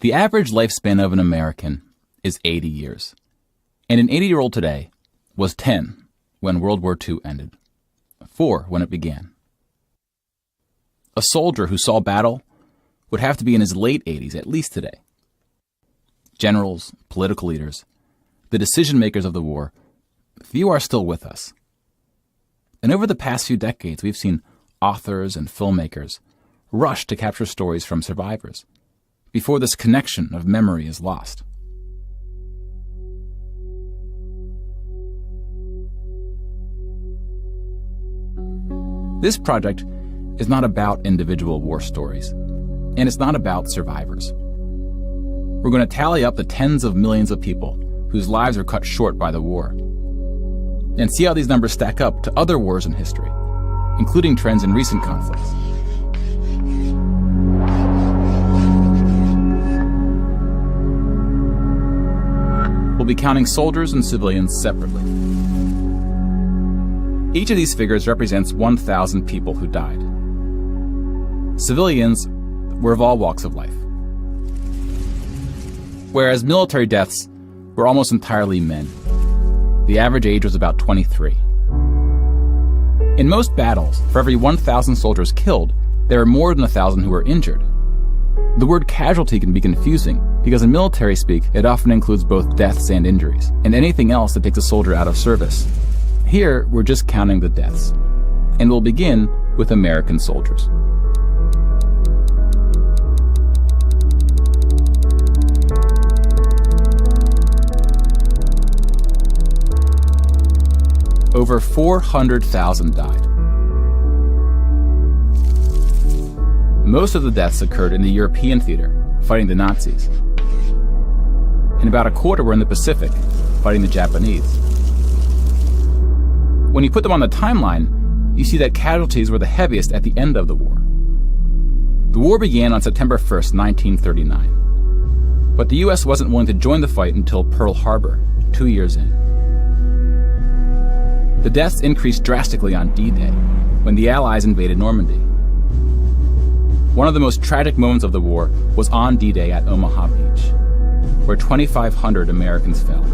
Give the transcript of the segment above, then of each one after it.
The average lifespan of an American is 80 years. And an 80-year-old today was 10 when World War II ended, 4 when it began. A soldier who saw battle would have to be in his late 80s at least today. Generals, political leaders, the decision-makers of the war, few are still with us. And over the past few decades, we've seen authors and filmmakers rush to capture stories from survivors before this connection of memory is lost. This project is not about individual war stories, and it's not about survivors. We're going to tally up the tens of millions of people whose lives were cut short by the war, and see how these numbers stack up to other wars in history, including trends in recent conflicts. We'll be counting soldiers and civilians separately. Each of these figures represents 1,000 people who died. Civilians were of all walks of life, whereas military deaths were almost entirely men. The average age was about 23. In most battles, for every 1,000 soldiers killed, there are more than 1,000 who were injured. The word casualty can be confusing because in military speak, it often includes both deaths and injuries, and anything else that takes a soldier out of service. Here, we're just counting the deaths, and we'll begin with American soldiers. Over 400,000 died. Most of the deaths occurred in the European theater, fighting the Nazis. And about a quarter were in the Pacific, fighting the Japanese. When you put them on the timeline, you see that casualties were the heaviest at the end of the war. The war began on September 1st, 1939. But the U.S. wasn't willing to join the fight until Pearl Harbor, 2 years in. The deaths increased drastically on D-Day, when the Allies invaded Normandy. One of the most tragic moments of the war was on D-Day at Omaha Beach, where 2,500 Americans fell.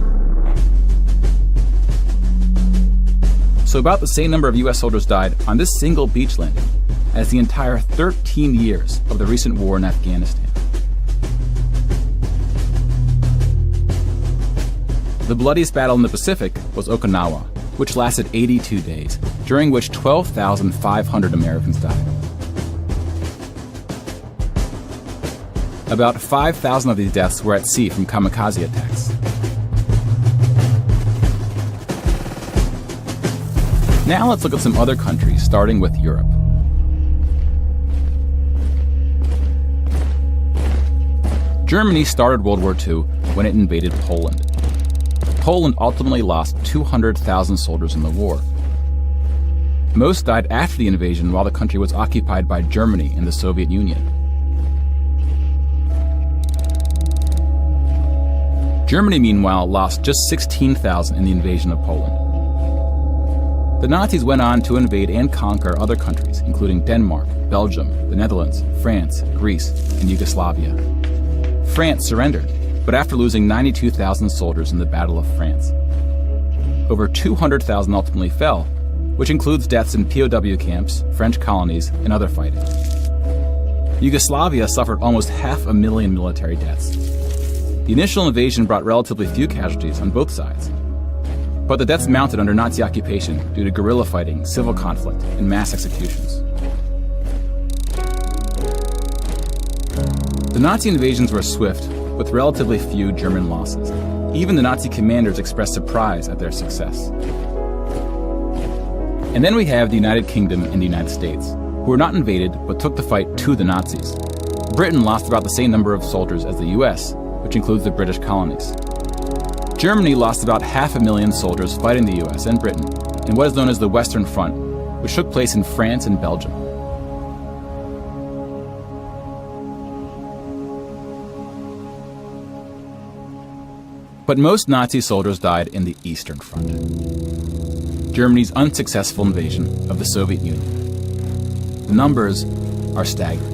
So about the same number of U.S. soldiers died on this single beach landing as the entire 13 years of the recent war in Afghanistan. The bloodiest battle in the Pacific was Okinawa, which lasted 82 days, during which 12,500 Americans died. About 5,000 of these deaths were at sea from kamikaze attacks. Now let's look at some other countries, starting with Europe. Germany started World War II when it invaded Poland. Poland ultimately lost 200,000 soldiers in the war. Most died after the invasion while the country was occupied by Germany and the Soviet Union. Germany, meanwhile, lost just 16,000 in the invasion of Poland. The Nazis went on to invade and conquer other countries, including Denmark, Belgium, the Netherlands, France, Greece, and Yugoslavia. France surrendered, but after losing 92,000 soldiers in the Battle of France. Over 200,000 ultimately fell, which includes deaths in POW camps, French colonies, and other fighting. Yugoslavia suffered almost 500,000 military deaths. The initial invasion brought relatively few casualties on both sides, but the deaths mounted under Nazi occupation due to guerrilla fighting, civil conflict, and mass executions. The Nazi invasions were swift, with relatively few German losses. Even the Nazi commanders expressed surprise at their success. And then we have the United Kingdom and the United States, who were not invaded but took the fight to the Nazis. Britain lost about the same number of soldiers as the US, which includes the British colonies. Germany lost about 500,000 soldiers fighting the US and Britain in what is known as the Western Front, which took place in France and Belgium. But most Nazi soldiers died in the Eastern Front, Germany's unsuccessful invasion of the Soviet Union. The numbers are staggering.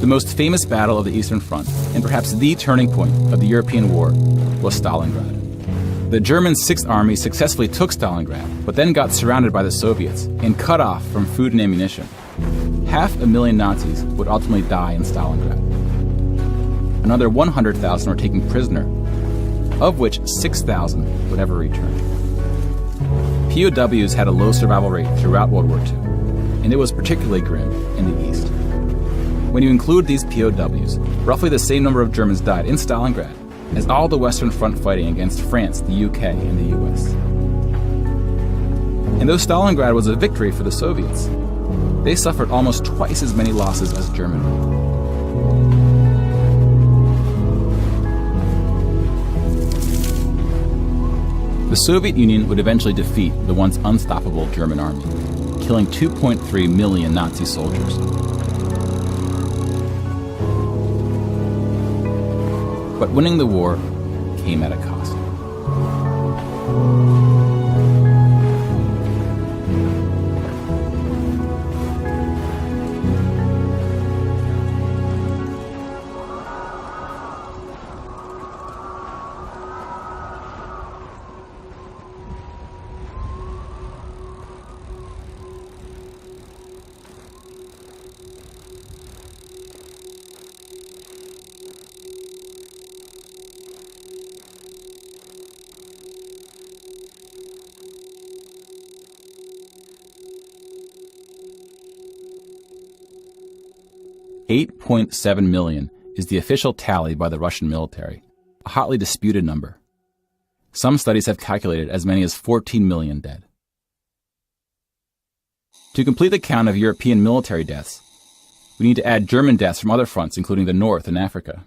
The most famous battle of the Eastern Front, and perhaps the turning point of the European war, was Stalingrad. The German Sixth Army successfully took Stalingrad, but then got surrounded by the Soviets and cut off from food and ammunition. 500,000 Nazis would ultimately die in Stalingrad. Another 100,000 were taken prisoner, of which 6,000 would ever return. POWs had a low survival rate throughout World War II, and it was particularly grim in the East. When you include these POWs, roughly the same number of Germans died in Stalingrad as all the Western Front fighting against France, the UK, and the US. And though Stalingrad was a victory for the Soviets, they suffered almost twice as many losses as Germany. The Soviet Union would eventually defeat the once unstoppable German army, killing 2.3 million Nazi soldiers. But winning the war came at a cost. 8.7 million is the official tally by the Russian military, a hotly disputed number. Some studies have calculated as many as 14 million dead. To complete the count of European military deaths, we need to add German deaths from other fronts, including the North and Africa,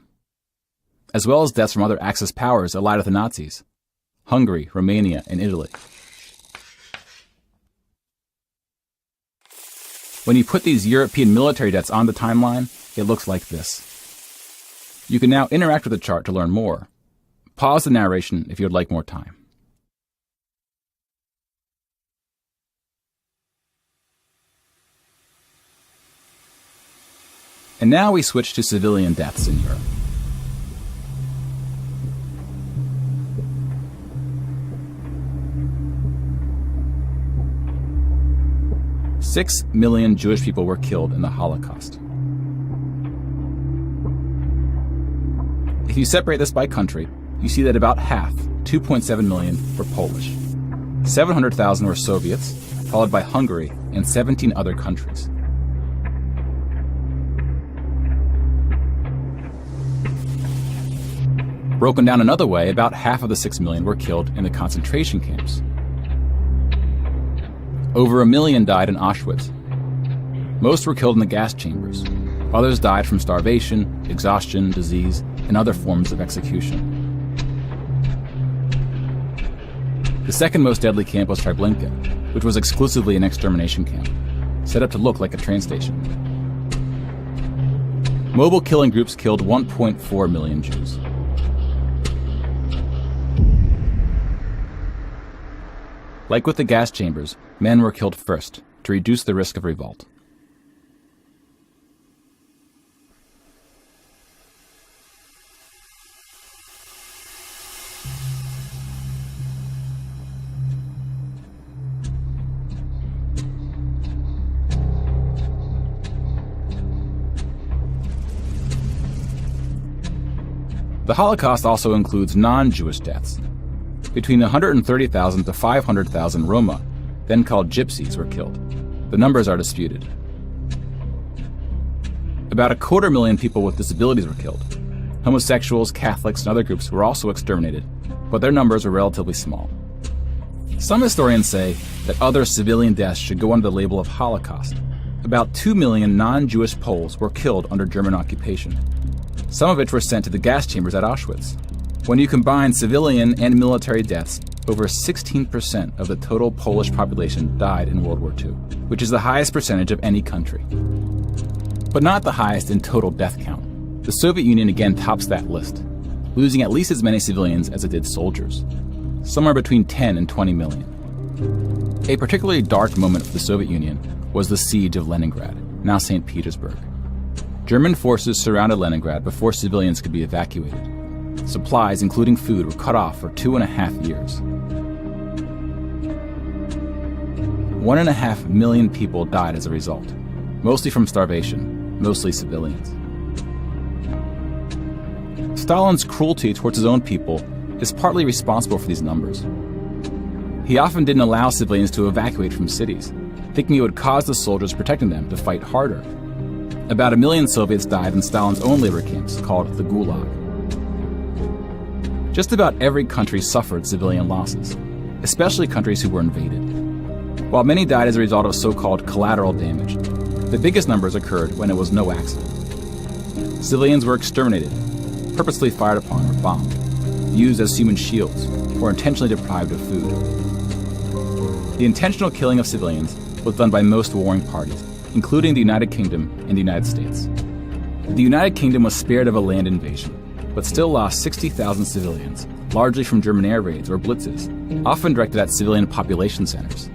as well as deaths from other Axis powers allied with the Nazis, Hungary, Romania, and Italy. When you put these European military deaths on the timeline, it looks like this. You can now interact with the chart to learn more. Pause the narration if you would like more time. And now we switch to civilian deaths in Europe. Six million Jewish people were killed in the Holocaust. If you separate this by country, you see that about half, 2.7 million, were Polish. 700,000 were Soviets, followed by Hungary and 17 other countries. Broken down another way, about half of the 6 million were killed in the concentration camps. Over 1 million died in Auschwitz. Most were killed in the gas chambers. Others died from starvation, exhaustion, disease, and other forms of execution. The second most deadly camp was Treblinka, which was exclusively an extermination camp, set up to look like a train station. Mobile killing groups killed 1.4 million Jews. Like with the gas chambers, men were killed first to reduce the risk of revolt. The Holocaust also includes non-Jewish deaths. Between 130,000 to 500,000 Roma, then called Gypsies, were killed. The numbers are disputed. About 250,000 people with disabilities were killed. Homosexuals, Catholics, and other groups were also exterminated, but their numbers were relatively small. Some historians say that other civilian deaths should go under the label of Holocaust. About 2 million non-Jewish Poles were killed under German occupation, some of which were sent to the gas chambers at Auschwitz. When you combine civilian and military deaths, over 16% of the total Polish population died in World War II, which is the highest percentage of any country. But not the highest in total death count. The Soviet Union again tops that list, losing at least as many civilians as it did soldiers, somewhere between 10 and 20 million. A particularly dark moment for the Soviet Union was the siege of Leningrad, now St. Petersburg. German forces surrounded Leningrad before civilians could be evacuated. Supplies, including food, were cut off for 2.5 years. 1.5 million people died as a result, mostly from starvation, mostly civilians. Stalin's cruelty towards his own people is partly responsible for these numbers. He often didn't allow civilians to evacuate from cities, thinking it would cause the soldiers protecting them to fight harder. About 1 million Soviets died in Stalin's own labor camps, called the Gulag. Just about every country suffered civilian losses, especially countries who were invaded. While many died as a result of so-called collateral damage, the biggest numbers occurred when it was no accident. Civilians were exterminated, purposely fired upon or bombed, used as human shields, or intentionally deprived of food. The intentional killing of civilians was done by most warring parties, including the United Kingdom and the United States. The United Kingdom was spared of a land invasion, but still lost 60,000 civilians, largely from German air raids or blitzes, often directed at civilian population centers.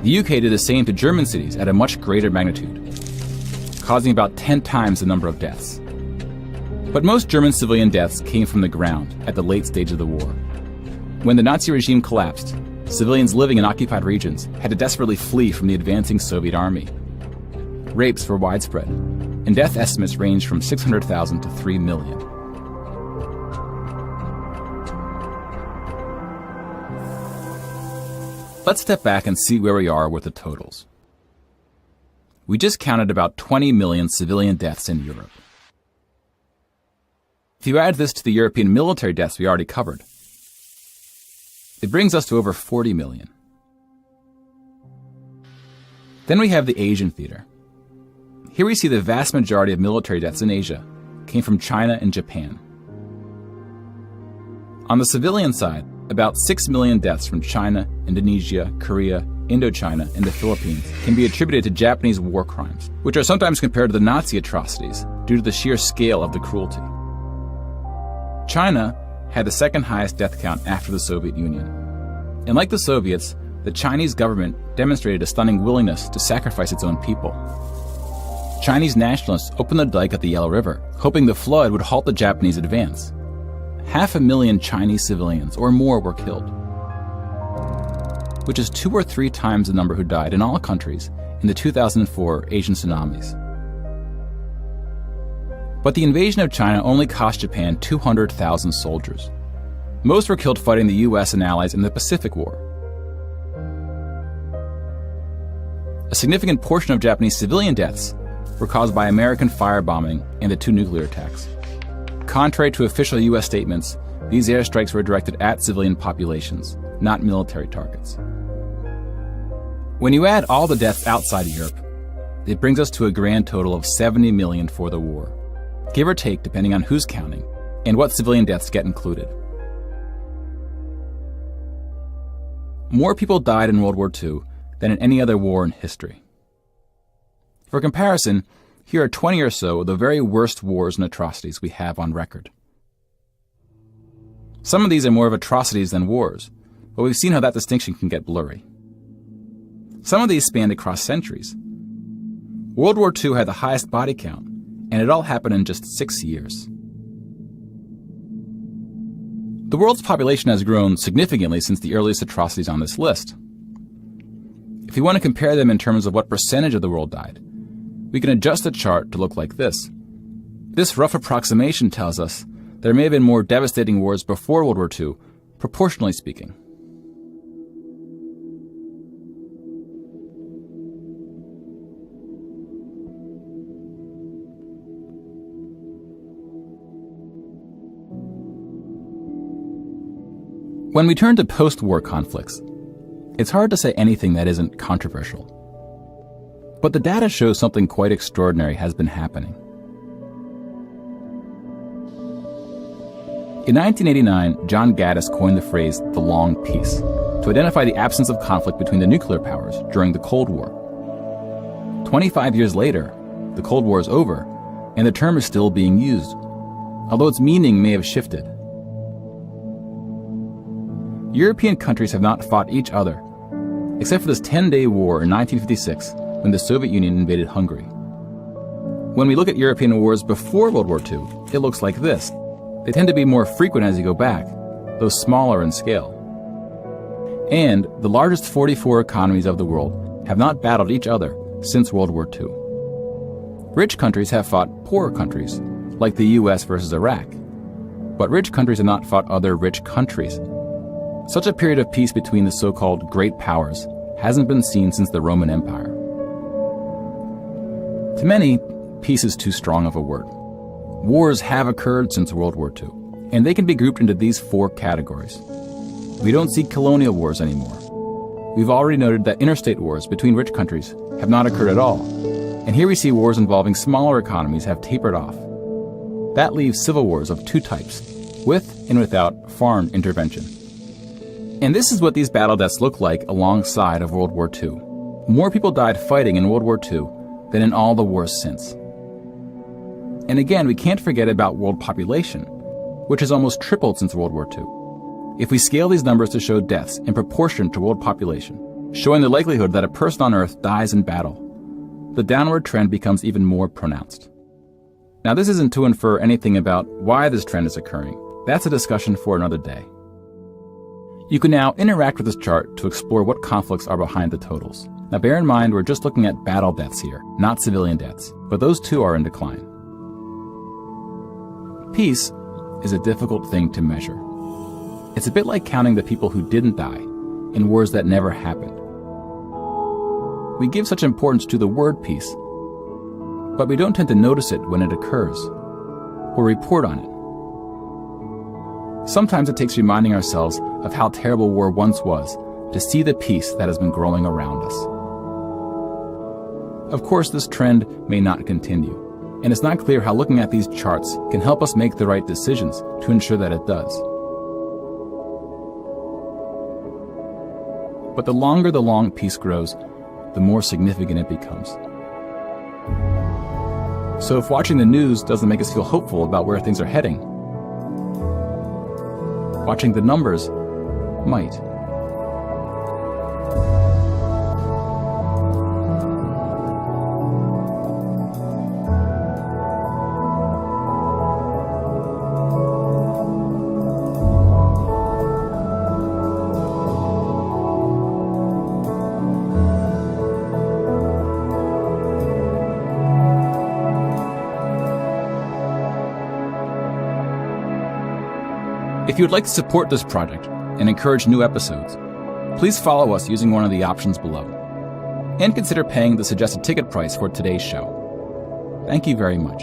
The UK did the same to German cities at a much greater magnitude, causing about 10 times the number of deaths. But most German civilian deaths came from the ground at the late stage of the war. When the Nazi regime collapsed, civilians living in occupied regions had to desperately flee from the advancing Soviet army. Rapes were widespread, and death estimates ranged from 600,000 to 3 million. Let's step back and see where we are with the totals. We just counted about 20 million civilian deaths in Europe. If you add this to the European military deaths we already covered, it brings us to over 40 million. Then we have the Asian theater. Here we see the vast majority of military deaths in Asia came from China and Japan. On the civilian side, about 6 million deaths from China, Indonesia, Korea, Indochina, and the Philippines can be attributed to Japanese war crimes, which are sometimes compared to the Nazi atrocities due to the sheer scale of the cruelty. China had the second highest death count after the Soviet Union. And like the Soviets, the Chinese government demonstrated a stunning willingness to sacrifice its own people. Chinese nationalists opened the dike at the Yellow River, hoping the flood would halt the Japanese advance. 500,000 Chinese civilians or more were killed, which is 2 or 3 times the number who died in all countries in the 2004 Asian tsunamis. But the invasion of China only cost Japan 200,000 soldiers. Most were killed fighting the US and allies in the Pacific War. A significant portion of Japanese civilian deaths were caused by American firebombing and the 2 nuclear attacks. Contrary to official US statements, these airstrikes were directed at civilian populations, not military targets. When you add all the deaths outside of Europe, it brings us to a grand total of 70 million for the war, give or take depending on who's counting and what civilian deaths get included. More people died in World War II than in any other war in history. For comparison, here are 20 or so of the very worst wars and atrocities we have on record. Some of these are more of atrocities than wars, but we've seen how that distinction can get blurry. Some of these spanned across centuries. World War II had the highest body count, and it all happened in just 6 years. The world's population has grown significantly since the earliest atrocities on this list. If you want to compare them in terms of what percentage of the world died, we can adjust the chart to look like this. This rough approximation tells us there may have been more devastating wars before World War II, proportionally speaking. When we turn to post-war conflicts, it's hard to say anything that isn't controversial. But the data shows something quite extraordinary has been happening. In 1989, John Gaddis coined the phrase the long peace to identify the absence of conflict between the nuclear powers during the Cold War. 25 years later, the Cold War is over, and the term is still being used, although its meaning may have shifted. European countries have not fought each other, except for this 10-day war in 1956 when the Soviet Union invaded Hungary. When we look at European wars before World War II, it looks like this. They tend to be more frequent as you go back, though smaller in scale. And the largest 44 economies of the world have not battled each other since World War II. Rich countries have fought poorer countries, like the US versus Iraq. But rich countries have not fought other rich countries. Such a period of peace between the so-called great powers hasn't been seen since the Roman Empire. To many, peace is too strong of a word. Wars have occurred since World War II, and they can be grouped into these 4 categories. We don't see colonial wars anymore. We've already noted that interstate wars between rich countries have not occurred at all, and here we see wars involving smaller economies have tapered off. That leaves civil wars of 2 types, with and without foreign intervention. And this is what these battle deaths look like alongside of World War II. More people died fighting in World War II than in all the wars since. And again, we can't forget about world population, which has almost tripled since World War II. If we scale these numbers to show deaths in proportion to world population, showing the likelihood that a person on Earth dies in battle, the downward trend becomes even more pronounced. Now, this isn't to infer anything about why this trend is occurring. That's a discussion for another day. You can now interact with this chart to explore what conflicts are behind the totals. Now, bear in mind, we're just looking at battle deaths here, not civilian deaths, but those too are in decline. Peace is a difficult thing to measure. It's a bit like counting the people who didn't die in wars that never happened. We give such importance to the word peace, but we don't tend to notice it when it occurs or report on it. Sometimes it takes reminding ourselves of how terrible war once was to see the peace that has been growing around us. Of course, this trend may not continue, and it's not clear how looking at these charts can help us make the right decisions to ensure that it does. But the longer the long peace grows, the more significant it becomes. So if watching the news doesn't make us feel hopeful about where things are heading, watching the numbers might. If you would like to support this project and encourage new episodes, please follow us using one of the options below, and consider paying the suggested ticket price for today's show. Thank you very much.